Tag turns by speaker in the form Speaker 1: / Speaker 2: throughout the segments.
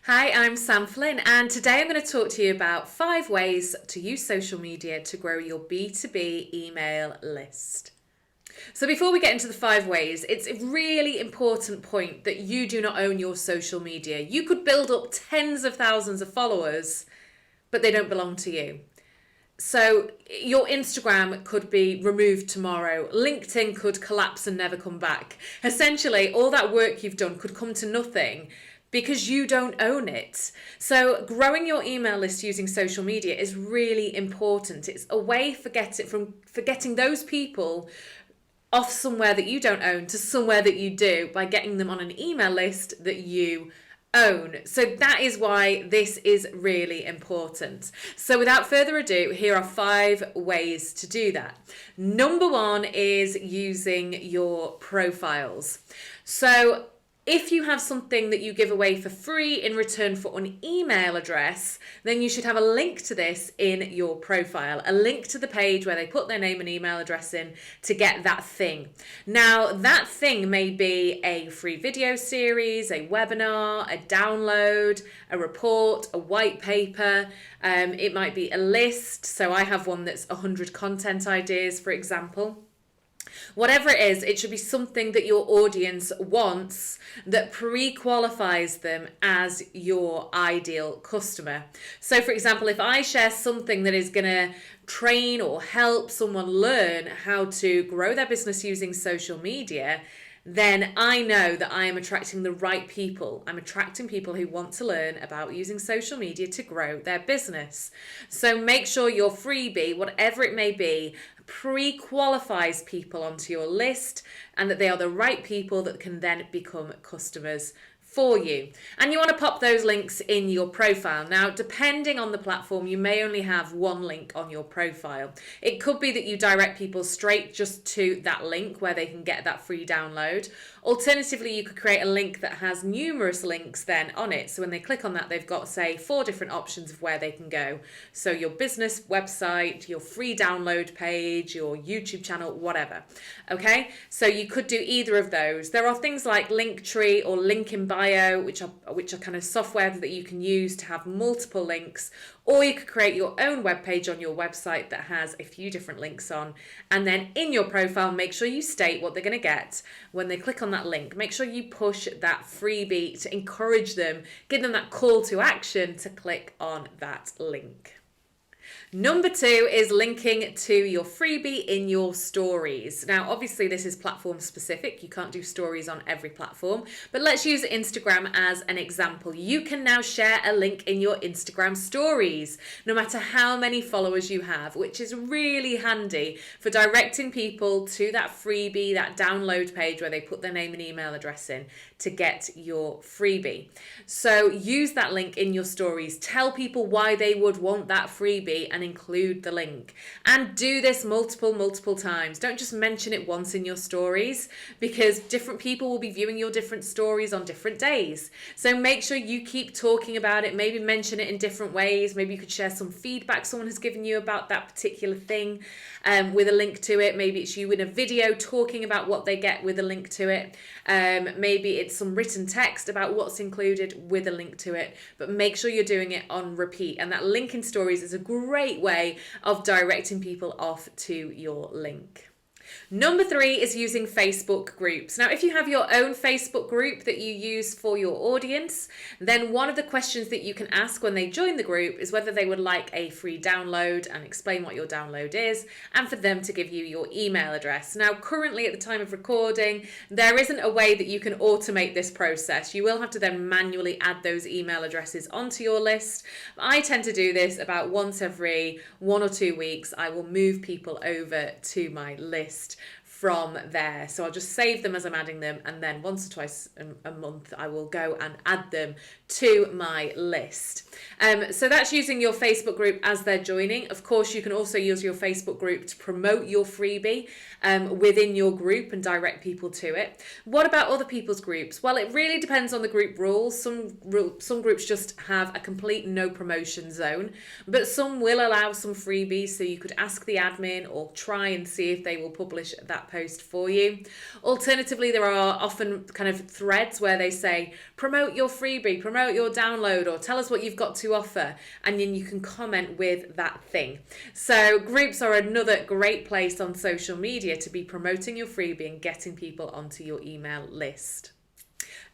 Speaker 1: Hi, I'm Sam Flynn, and today I'm going to talk to you about 5 ways to use social media to grow your B2B email list. So before we get into the 5 ways, it's a really important point that you do not own your social media. You could build up tens of thousands of followers, but they don't belong to you. So your Instagram could be removed tomorrow. LinkedIn could collapse and never come back. Essentially, all that work you've done could come to nothing because you don't own it. So growing your email list using social media is really important. It's a way for getting those people off somewhere that you don't own to somewhere that you do by getting them on an email list that you own. So that is why this is really important. So without further ado, here are 5 ways to do that. Number 1 is using your profiles. So if you have something that you give away for free in return for an email address, then you should have a link to this in your profile, a link to the page where they put their name and email address in to get that thing. Now, that thing may be a free video series, a webinar, a download, a report, a white paper. It might be a list. So I have one that's 100 content ideas, for example. Whatever it is, it should be something that your audience wants that pre-qualifies them as your ideal customer. So for example, if I share something that is going to train or help someone learn how to grow their business using social media, then I know that I am attracting the right people. I'm attracting people who want to learn about using social media to grow their business. So make sure your freebie, whatever it may be, pre-qualifies people onto your list and that they are the right people that can then become customers for you. And you want to pop those links in your profile. Now, depending on the platform, you may only have one link on your profile. It could be that you direct people straight just to that link where they can get that free download. Alternatively, you could create a link that has numerous links then on it. So when they click on that, they've got, say, 4 different options of where they can go. So your business website, your free download page, your YouTube channel, whatever. Okay, so you could do either of those. There are things like Linktree or Link in Bio, which are kind of software that you can use to have multiple links, or you could create your own web page on your website that has a few different links on, and then in your profile, make sure you state what they're going to get when they click on that link. Make sure you push that freebie to encourage them, give them that call to action to click on that link. Number 2 is linking to your freebie in your stories. Now, obviously this is platform specific. You can't do stories on every platform, but let's use Instagram as an example. You can now share a link in your Instagram stories, no matter how many followers you have, which is really handy for directing people to that freebie, that download page where they put their name and email address in to get your freebie. So use that link in your stories. Tell people why they would want that freebie and include the link. And do this multiple times. Don't just mention it once in your stories, because different people will be viewing your different stories on different days. So make sure you keep talking about it. Maybe mention it in different ways. Maybe you could share some feedback someone has given you about that particular thing with a link to it. Maybe it's you in a video talking about what they get with a link to it. Maybe it's some written text about what's included with a link to it, but make sure you're doing it on repeat. And that link in stories is a great way of directing people off to your link. Number 3 is using Facebook groups. Now, if you have your own Facebook group that you use for your audience, then one of the questions that you can ask when they join the group is whether they would like a free download and explain what your download is, and for them to give you your email address. Now, currently at the time of recording, there isn't a way that you can automate this process. You will have to then manually add those email addresses onto your list. I tend to do this about once every 1 or 2 weeks. I will move people over to my list from there. So I'll just save them as I'm adding them, and then once or twice a month I will go and add them to my list. So that's using your Facebook group as they're joining. Of course, you can also use your Facebook group to promote your freebie within your group and direct people to it. What about other people's groups? Well, it really depends on the group rules. Some groups just have a complete no promotion zone, but some will allow some freebies, so you could ask the admin or try and see if they will publish that post for you. Alternatively, there are often kind of threads where they say, promote your freebie, promote your download, or tell us what you've got to offer. And then you can comment with that thing. So groups are another great place on social media to be promoting your freebie and getting people onto your email list.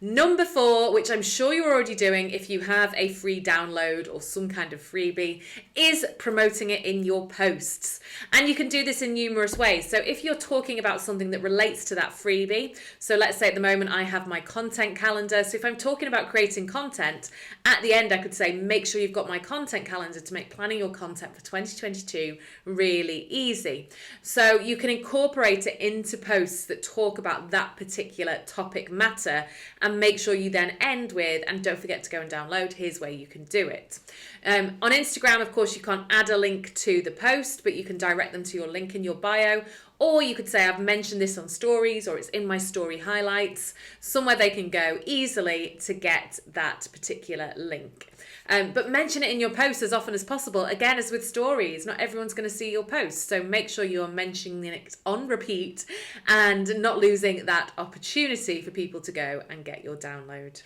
Speaker 1: Number 4, which I'm sure you're already doing if you have a free download or some kind of freebie, is promoting it in your posts. And you can do this in numerous ways. So if you're talking about something that relates to that freebie, so let's say at the moment I have my content calendar. So if I'm talking about creating content, at the end I could say, make sure you've got my content calendar to make planning your content for 2022 really easy. So you can incorporate it into posts that talk about that particular topic matter, and make sure you then end with, and don't forget to go and download, here's where you can do it. On Instagram, of course, you can't add a link to the post, but you can direct them to your link in your bio. Or you could say, I've mentioned this on stories, or it's in my story highlights, somewhere they can go easily to get that particular link. But mention it in your post as often as possible. Again, as with stories, not everyone's going to see your post. So make sure you're mentioning it on repeat and not losing that opportunity for people to go and get your download.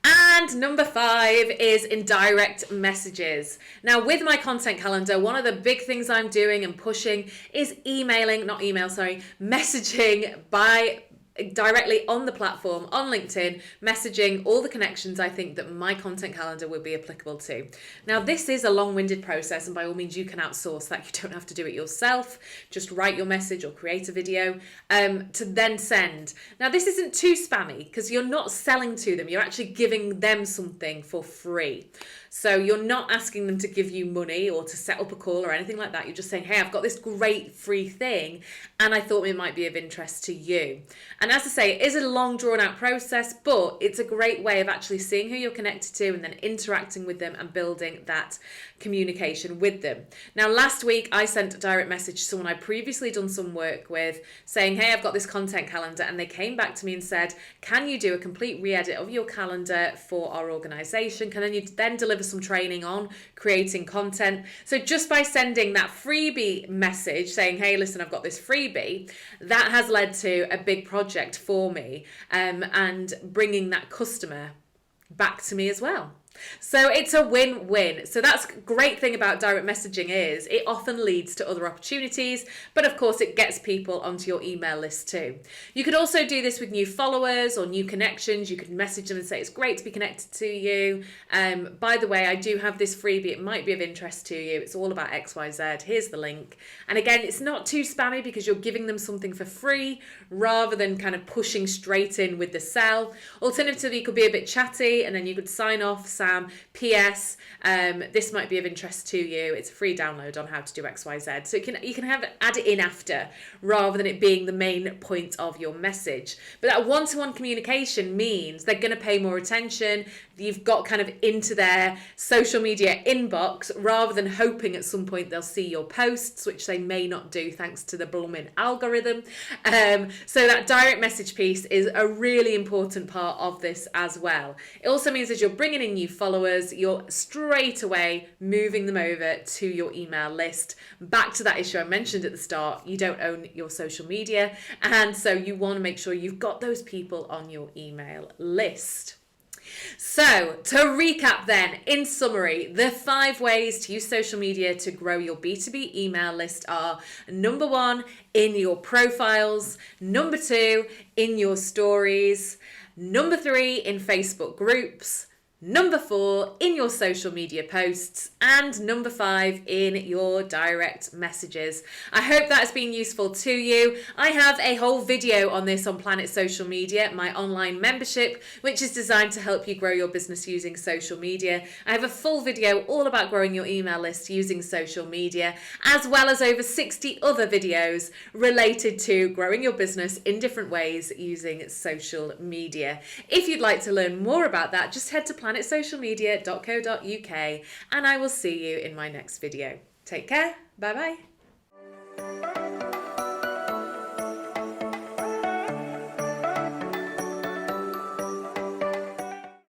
Speaker 1: And number 5 is indirect messages. Now, with my content calendar, one of the big things I'm doing and pushing is messaging directly on the platform, on LinkedIn, messaging all the connections I think that my content calendar will be applicable to. Now, this is a long-winded process, and by all means you can outsource that. You don't have to do it yourself. Just write your message or create a video to then send. Now, this isn't too spammy because you're not selling to them. You're actually giving them something for free. So you're not asking them to give you money or to set up a call or anything like that. You're just saying, hey, I've got this great free thing and I thought it might be of interest to you. And as I say, it is a long drawn out process, but it's a great way of actually seeing who you're connected to and then interacting with them and building that communication with them. Now, last week I sent a direct message to someone I'd previously done some work with saying, hey, I've got this content calendar. And they came back to me and said, can you do a complete re-edit of your calendar for our organization? Can you then deliver some training on creating content? So just by sending that freebie message saying, hey, listen, I've got this freebie, that has led to a big project for me and bringing that customer back to me as well. So it's a win-win. So that's a great thing about direct messaging is it often leads to other opportunities, but of course it gets people onto your email list too. You could also do this with new followers or new connections. You could message them and say, it's great to be connected to you. By the way, I do have this freebie. It might be of interest to you. It's all about XYZ. Here's the link. And again, it's not too spammy because you're giving them something for free rather than kind of pushing straight in with the sell. Alternatively, you could be a bit chatty and then you could sign off, P.S. This might be of interest to you. It's a free download on how to do XYZ. So you can add it in after rather than it being the main point of your message. But that one-to-one communication means they're going to pay more attention. You've got kind of into their social media inbox rather than hoping at some point they'll see your posts, which they may not do thanks to the blooming algorithm. So that direct message piece is a really important part of this as well. It also means as you're bringing in new followers, you're straight away moving them over to your email list. Back to that issue I mentioned at the start, you don't own your social media, and so you want to make sure you've got those people on your email list. So to recap then, in summary, the 5 ways to use social media to grow your B2B email list are: number 1, in your profiles; number 2, in your stories; number 3, in Facebook groups; number 4, in your social media posts; and number 5, in your direct messages. I hope that has been useful to you. I have a whole video on this on Planet Social Media, my online membership, which is designed to help you grow your business using social media. I have a full video all about growing your email list using social media, as well as over 60 other videos related to growing your business in different ways using social media. If you'd like to learn more about that, just head to planetsocialmedia.co.uk and I will see you in my next video. Take care. Bye bye.